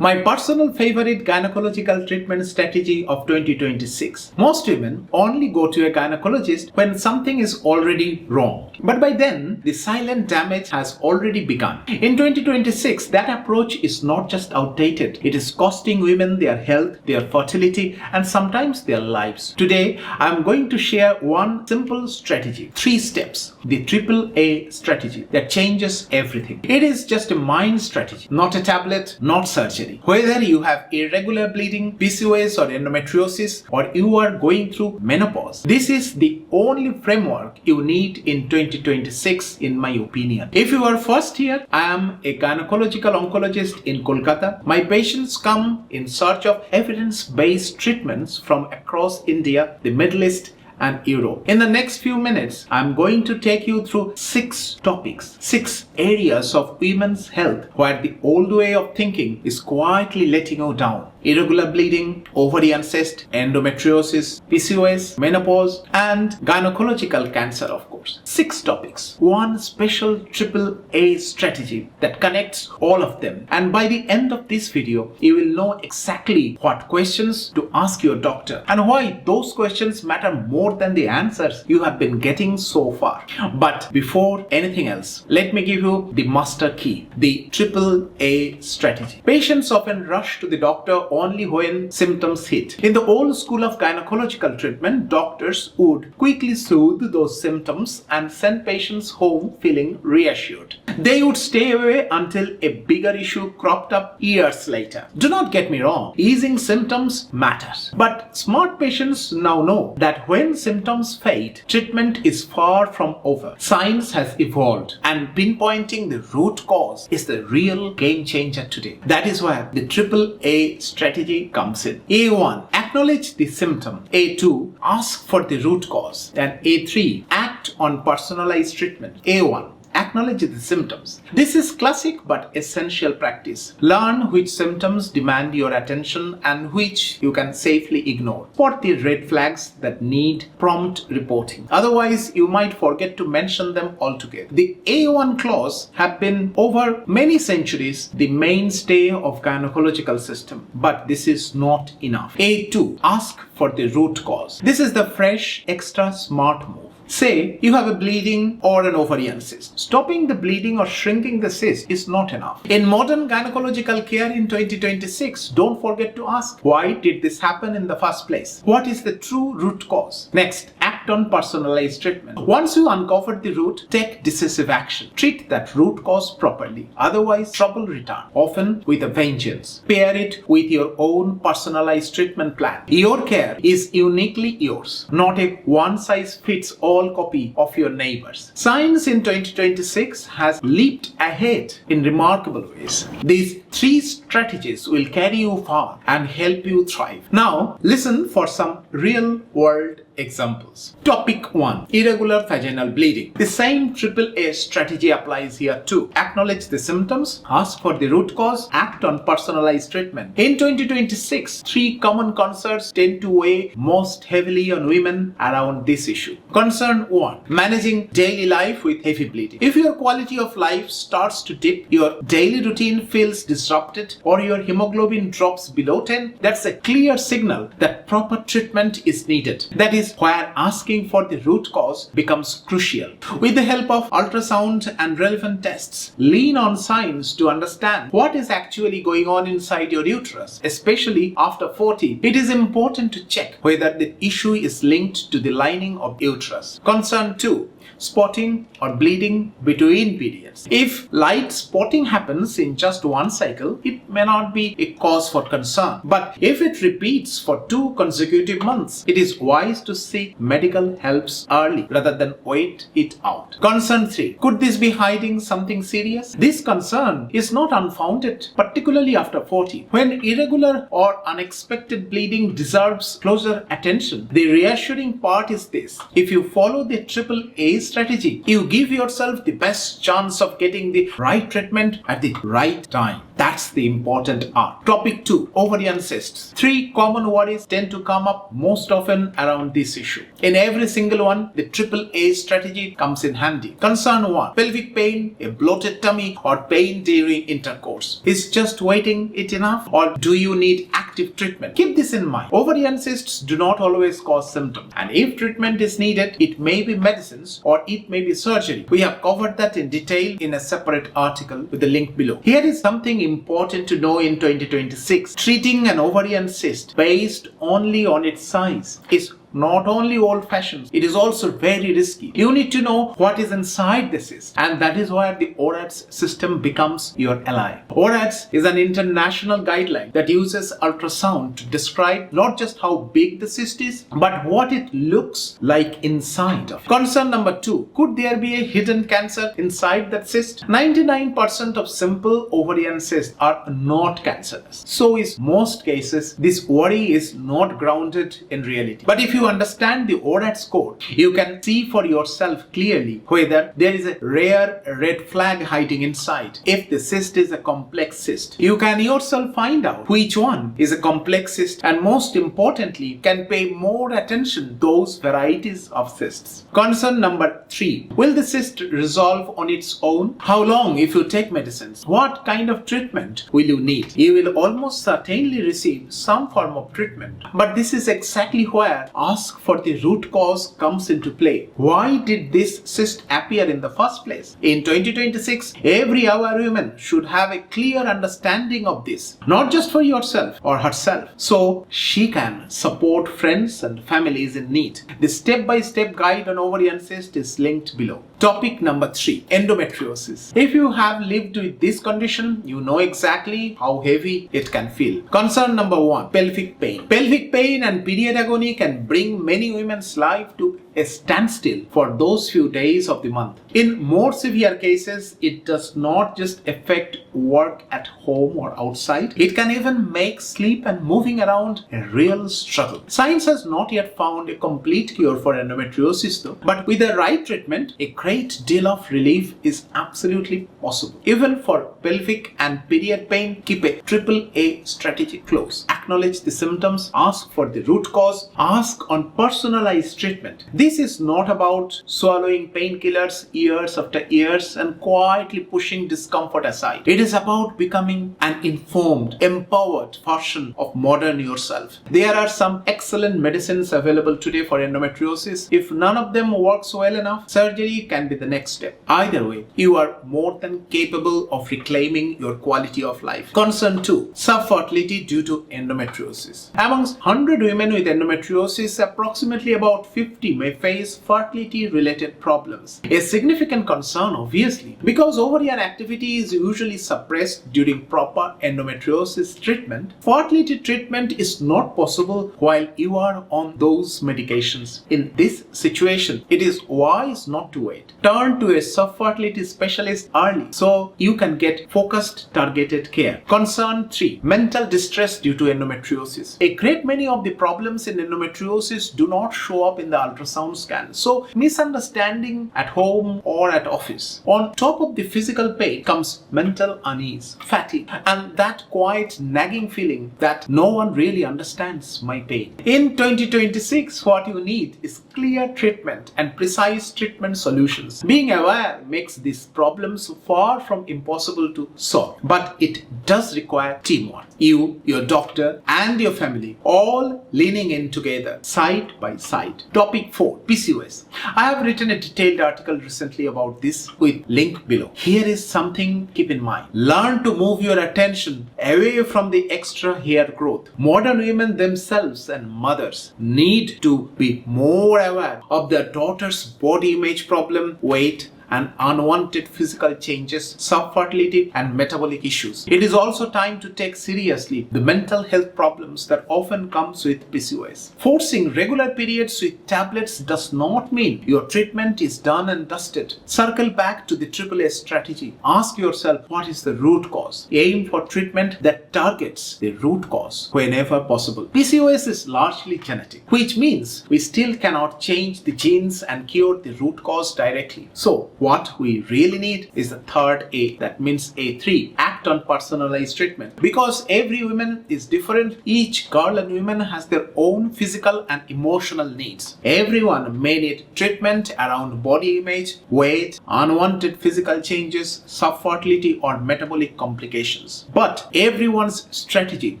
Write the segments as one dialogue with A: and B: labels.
A: My personal favorite gynecological treatment strategy of 2026. Most women only go to a gynecologist when something is already wrong. But by then, the silent damage has already begun. In 2026, that approach is not just outdated. It is costing women their health, their fertility, and sometimes their lives. Today, I am going to share one simple strategy. 3 steps. The AAA strategy that changes everything. It is just a mind strategy, not a tablet, not surgery. Whether you have irregular bleeding, PCOS or endometriosis, or you are going through menopause, this is the only framework you need in 2026 in my opinion. If you are first here, I am a gynecological oncologist in Kolkata. My patients come in search of evidence-based treatments from across India, the Middle East, and Europe. In the next few minutes, I'm going to take you through 6 topics, 6 areas of women's health where the old way of thinking is quietly letting you down. Irregular bleeding, ovarian cyst, endometriosis, PCOS, menopause, and gynecological cancer, of course. 6 topics, one special AAA strategy that connects all of them. And by the end of this video, you will know exactly what questions to ask your doctor and why those questions matter more than the answers you have been getting so far. But before anything else, let me give you the master key, the AAA strategy. Patients often rush to the doctor only when symptoms hit. In the old school of gynecological treatment, doctors would quickly soothe those symptoms and send patients home feeling reassured. They would stay away until a bigger issue cropped up years later. Do not get me wrong, easing symptoms matters. But smart patients now know that when symptoms fade, treatment is far from over. Science has evolved, and pinpointing the root cause is the real game changer today. That is where the AAA strategy comes in. A1, acknowledge the symptom. A2, ask for the root cause. And A3, act on personalized treatment. A1, acknowledge the symptoms. This is classic but essential practice. Learn which symptoms demand your attention and which you can safely ignore. Spot the red flags that need prompt reporting. Otherwise, you might forget to mention them altogether. The A1 clause have been over many centuries the mainstay of gynecological system, but this is not enough. A2, ask for the root cause. This is the fresh, extra smart move. Say you have a bleeding or an ovarian cyst. Stopping the bleeding or shrinking the cyst is not enough. In modern gynecological care in 2026, don't forget to ask, why did this happen in the first place? What is the true root cause? Next, act on personalized treatment. Once you uncover the root, take decisive action. Treat that root cause properly. Otherwise, trouble returns, often with a vengeance. Pair it with your own personalized treatment plan. Your care is uniquely yours, not a one-size-fits-all copy of your neighbors. Science in 2026 has leaped ahead in remarkable ways. These 3 strategies will carry you far and help you thrive. Now, listen for some real-world examples. Topic 1. Irregular vaginal bleeding. The same AAA strategy applies here too. Acknowledge the symptoms, ask for the root cause, act on personalized treatment. In 2026, 3 common concerns tend to weigh most heavily on women around this issue. Concern 1. Managing daily life with heavy bleeding. If your quality of life starts to dip, your daily routine feels disrupted, or your hemoglobin drops below 10, that's a clear signal that proper treatment is needed. That is where asking for the root cause becomes crucial. With the help of ultrasound and relevant tests, lean on science to understand what is actually going on inside your uterus. Especially after 40, it is important to check whether the issue is linked to the lining of uterus. Concern 2. Spotting or bleeding between periods. If light spotting happens in just one cycle, it may not be a cause for concern. But if it repeats for 2 consecutive months, it is wise to seek medical help early rather than wait it out. Concern 3. Could this be hiding something serious? This concern is not unfounded, particularly after 40. When irregular or unexpected bleeding deserves closer attention, the reassuring part is this. If you follow the AAA strategy, you give yourself the best chance of getting the right treatment at the right time. That's the important art. Topic 2. Ovarian cysts. 3 common worries tend to come up most often around this issue. In every single one, the AAA strategy comes in handy. Concern 1. Pelvic pain, a bloated tummy, or pain during intercourse. Is just waiting it enough, or do you need active treatment? Keep this in mind. Ovarian cysts do not always cause symptoms, and if treatment is needed, it may be medicines or it may be surgery. We have covered that in detail in a separate article with the link below. Here is something important to know in 2026. Treating an ovarian cyst based only on its size is not only old-fashioned, it is also very risky. You need to know what is inside the cyst, and that is where the O-RADS system becomes your ally. O-RADS is an international guideline that uses ultrasound to describe not just how big the cyst is, but what it looks like inside of it. Concern number 2. Could there be a hidden cancer inside that cyst? 99% of simple ovarian cysts are not cancerous. So in most cases, this worry is not grounded in reality. But if you understand the O-RADS code, you can see for yourself clearly whether there is a rare red flag hiding inside. If the cyst is a complex cyst, you can yourself find out which one is a complex cyst, and most importantly, can pay more attention to those varieties of cysts. Concern number 3. Will the cyst resolve on its own? How long if you take medicines? What kind of treatment will you need? You will almost certainly receive some form of treatment, but this is exactly where ask for the root cause comes into play. Why did this cyst appear in the first place? In 2026, every our woman should have a clear understanding of this, not just for yourself or herself, so she can support friends and families in need. The step-by-step guide on ovarian cyst is linked below. Topic number 3. Endometriosis. If you have lived with this condition, you know exactly how heavy it can feel. Concern number 1. Pelvic pain. Pelvic pain and period agony can bring many women's life to a standstill for those few days of the month. In more severe cases, it does not just affect work at home or outside. It can even make sleep and moving around a real struggle. Science has not yet found a complete cure for endometriosis though, but with the right treatment, a great deal of relief is absolutely possible. Even for pelvic and period pain, keep a AAA strategy close. Acknowledge the symptoms, ask for the root cause, ask on personalized treatment. This is not about swallowing painkillers years after years and quietly pushing discomfort aside. It is about becoming an informed, empowered version of modern yourself. There are some excellent medicines available today for endometriosis. If none of them works well enough, surgery can be the next step. Either way, you are more than capable of reclaiming your quality of life. Concern 2. Subfertility due to endometriosis. Amongst 100 women with endometriosis, approximately about 50 may face fertility-related problems. A significant concern, obviously, because ovarian activity is usually suppressed during proper endometriosis treatment. Fertility treatment is not possible while you are on those medications. In this situation, it is wise not to wait. Turn to a subfertility specialist early so you can get focused, targeted care. Concern 3. Mental distress due to endometriosis. A great many of the problems in endometriosis do not show up in the ultrasound scan, so misunderstanding at home or at office. On top of the physical pain comes mental unease, fatigue, and that quiet nagging feeling that no one really understands my pain. In 2026, what you need is clear treatment and precise treatment solutions. Being aware makes these problems far from impossible to solve, but it does require teamwork. You, your doctor, and your family all leaning in together, side by side. Topic 4. PCOS. I have written a detailed article recently about this with link below. Here is something keep in mind. Learn to move your attention away from the extra hair growth. Modern women themselves and mothers need to be more aware of their daughter's body image problem, weight, and unwanted physical changes, subfertility, and metabolic issues. It is also time to take seriously the mental health problems that often comes with PCOS. Forcing regular periods with tablets does not mean your treatment is done and dusted. Circle back to the AAA strategy. Ask yourself what is the root cause. Aim for treatment that targets the root cause whenever possible. PCOS is largely genetic, which means we still cannot change the genes and cure the root cause directly. So, what we really need is the third A, that means A3. Act act on personalized treatment. Because every woman is different, each girl and woman has their own physical and emotional needs. Everyone may need treatment around body image, weight, unwanted physical changes, subfertility or metabolic complications. But everyone's strategy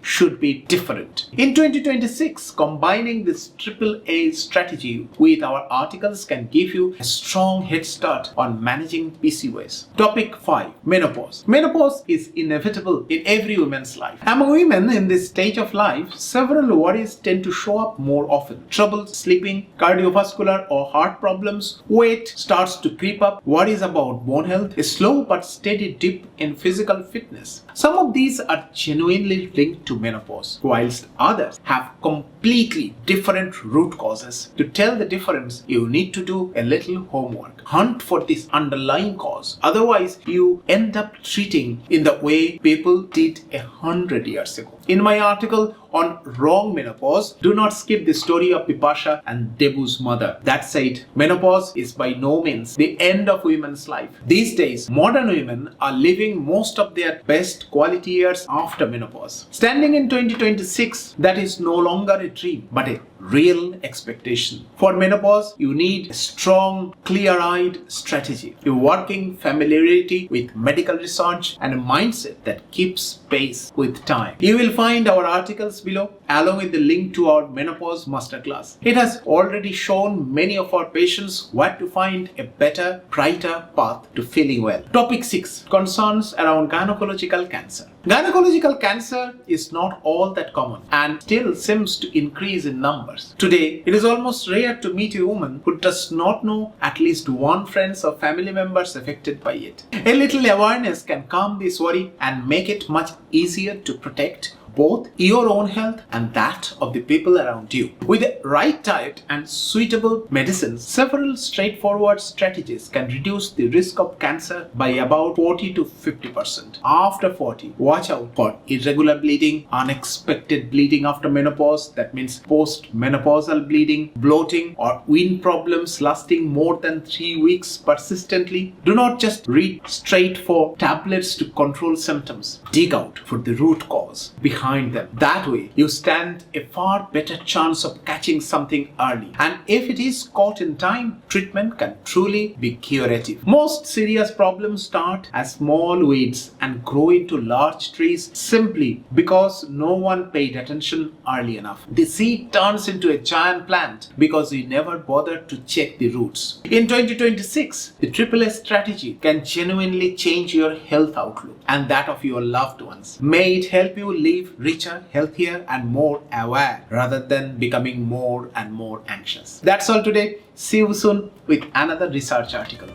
A: should be different. In 2026, combining this AAA strategy with our articles can give you a strong head start on managing PCOS. Topic 5. Menopause. Menopause is inevitable in every woman's life. Among women in this stage of life, several worries tend to show up more often. Trouble sleeping, cardiovascular or heart problems, weight starts to creep up, worries about bone health, a slow but steady dip in physical fitness. Some of these are genuinely linked to menopause, whilst others have completely different root causes. To tell the difference, you need to do a little homework. Hunt for this underlying cause. Otherwise, you end up treating in the way people did 100 years ago. In my article on wrong menopause, do not skip the story of Bipasha and Debu's mother. That said, menopause is by no means the end of women's life. These days, modern women are living most of their best quality years after menopause. Standing in 2026, that is no longer a dream, but a real expectation. For menopause, you need a strong, clear-eyed strategy, a working familiarity with medical research, and a mindset that keeps pace with time. You will find our articles below along with the link to our menopause masterclass. It has already shown many of our patients where to find a better, brighter path to feeling well. Topic 6. Concerns around gynecological cancer. Gynecological cancer is not all that common and still seems to increase in numbers. Today, it is almost rare to meet a woman who does not know at least one friend or family members affected by it. A little awareness can calm this worry and make it much easier to protect both your own health and that of the people around you. With the right diet and suitable medicines, several straightforward strategies can reduce the risk of cancer by about 40 to 50%. After 40, watch out for irregular bleeding, unexpected bleeding after menopause, that means post-menopausal bleeding, bloating or wind problems lasting more than 3 weeks persistently. Do not just read straight for tablets to control symptoms. Dig out for the root cause behind them. That way, you stand a far better chance of catching something early. And if it is caught in time, treatment can truly be curative. Most serious problems start as small weeds and grow into large trees simply because no one paid attention early enough. The seed turns into a giant plant because you never bothered to check the roots. In 2026, the AAA strategy can genuinely change your health outlook and that of your loved ones. May it help you live richer, healthier, and more aware rather than becoming more and more anxious. That's all today. See you soon with another research article.